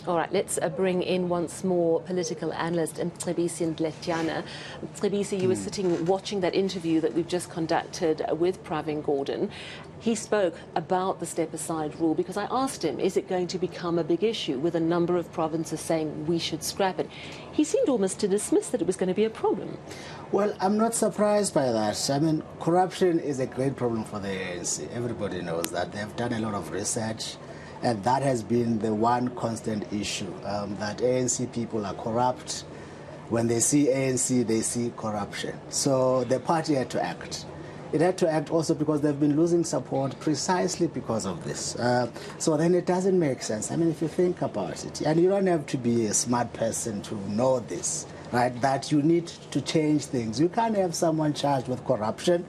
All right, let's bring in once more political analyst Mcebisi Ndletyana. Mcebisi, you were sitting watching that interview that we've just conducted with Pravin Gordhan. He spoke about the step-aside rule because I asked him, is it going to become a big issue with a number of provinces saying we should scrap it? He seemed almost to dismiss that it was going to be a problem. Well, I'm not surprised by that. I mean, corruption is a great problem for the ANC. Everybody knows that. They've done a lot of research. And that has been the one constant issue, that ANC people are corrupt. When they see ANC, they see corruption. So the party had to act. It had to act also because they've been losing support precisely because of this. So then it doesn't make sense. I mean, if you think about it, and you don't have to be a smart person to know this, right, that you need to change things. You can't have someone charged with corruption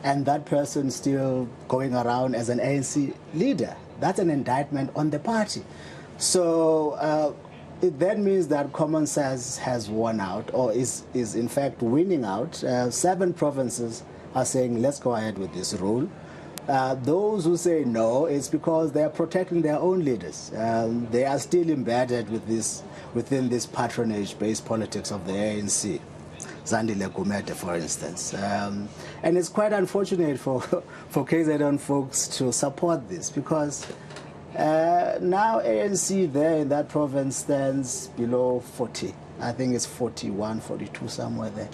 and that person still going around as an ANC leader. That's an indictment on the party. So it then means that common sense has won out, or is in fact winning out. 7 provinces are saying, let's go ahead with this rule. Those who say no, it's because they are protecting their own leaders. They are still embedded within this patronage-based politics of the ANC. Zandile Gumede, for instance. And it's quite unfortunate for KZN folks to support this because now ANC there in that province stands below 40. I think it's 41, 42, somewhere there.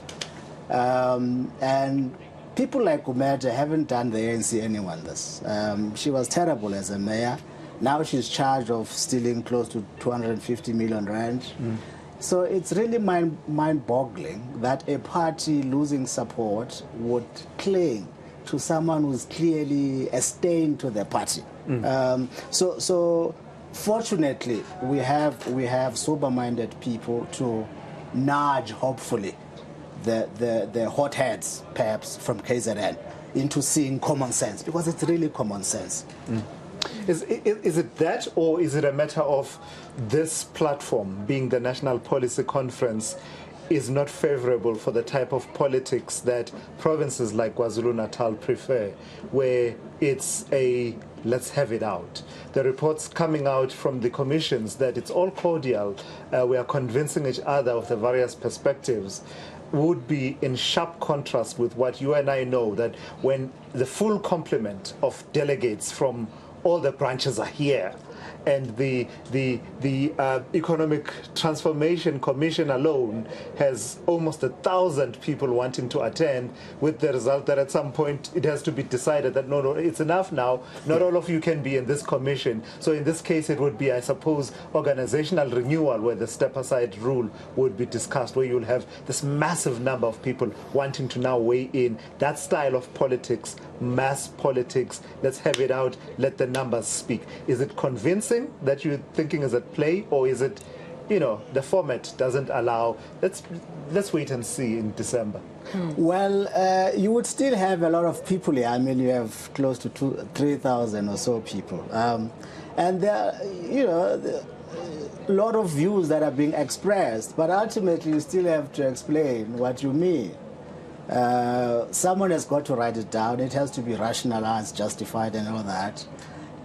And people like Gumede haven't done the ANC anyone this. She was terrible as a mayor. Now she's charged of stealing close to 250 million rand. So it's really mind-boggling that a party losing support would cling to someone who's clearly a stain to the party. So fortunately, we have sober-minded people to nudge, hopefully, the hotheads, perhaps, from KZN into seeing common sense, because it's really common sense. Is it that, or is it a matter of this platform, being the National Policy Conference, is not favorable for the type of politics that provinces like KwaZulu-Natal prefer, where it's a let's have it out? The reports coming out from the commissions that it's all cordial, we are convincing each other of the various perspectives, would be in sharp contrast with what you and I know, that when the full complement of delegates from all the branches are here, and the Economic Transformation Commission alone has almost 1,000 people wanting to attend, with the result that at some point it has to be decided that no, it's enough now, not all of you can be in this commission. So in this case it would be, I suppose, organizational renewal, where the step-aside rule would be discussed, where you'll have this massive number of people wanting to now weigh in. That style of politics, mass politics, let's have it out, let the numbers speak. Is it convincing that you're thinking is at play, or is it, the format doesn't allow, let's wait and see in December? Well, you would still have a lot of people here. I mean, you have close to 3,000 or so people. And there are, a lot of views that are being expressed, but ultimately you still have to explain what you mean. Someone has got to write it down. It has to be rationalized, justified, and all that.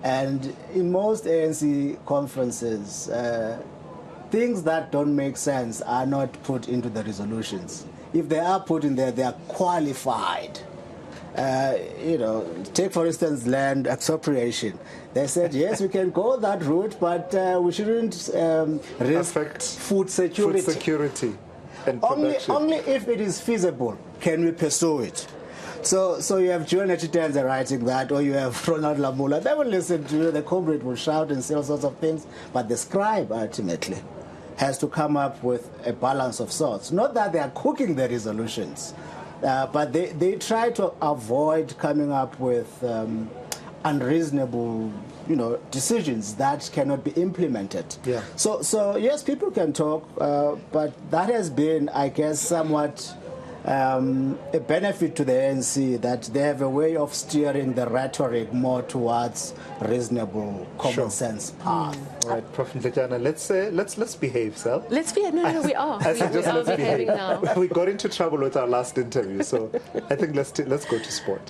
And in most ANC conferences, things that don't make sense are not put into the resolutions. If they are put in there, they are qualified. Take, for instance, land expropriation. They said, yes, we can go that route, but we shouldn't risk food security. Food security and production. Only if it is feasible can we pursue it. So you have Joel Netshitenze writing that, or you have Ronald Lamula. They will listen to you, the comrade will shout and say all sorts of things, but the scribe ultimately has to come up with a balance of sorts. Not that they are cooking the resolutions, but they try to avoid coming up with unreasonable decisions that cannot be implemented. Yeah. So yes, people can talk, but that has been, I guess, somewhat a benefit to the ANC, that they have a way of steering the rhetoric more towards reasonable common sense path. All right, Prof. Ndletyana, let's behave, Sal. Let's behave. No, we are. We are behaving now. We got into trouble with our last interview, so I think let's go to sport.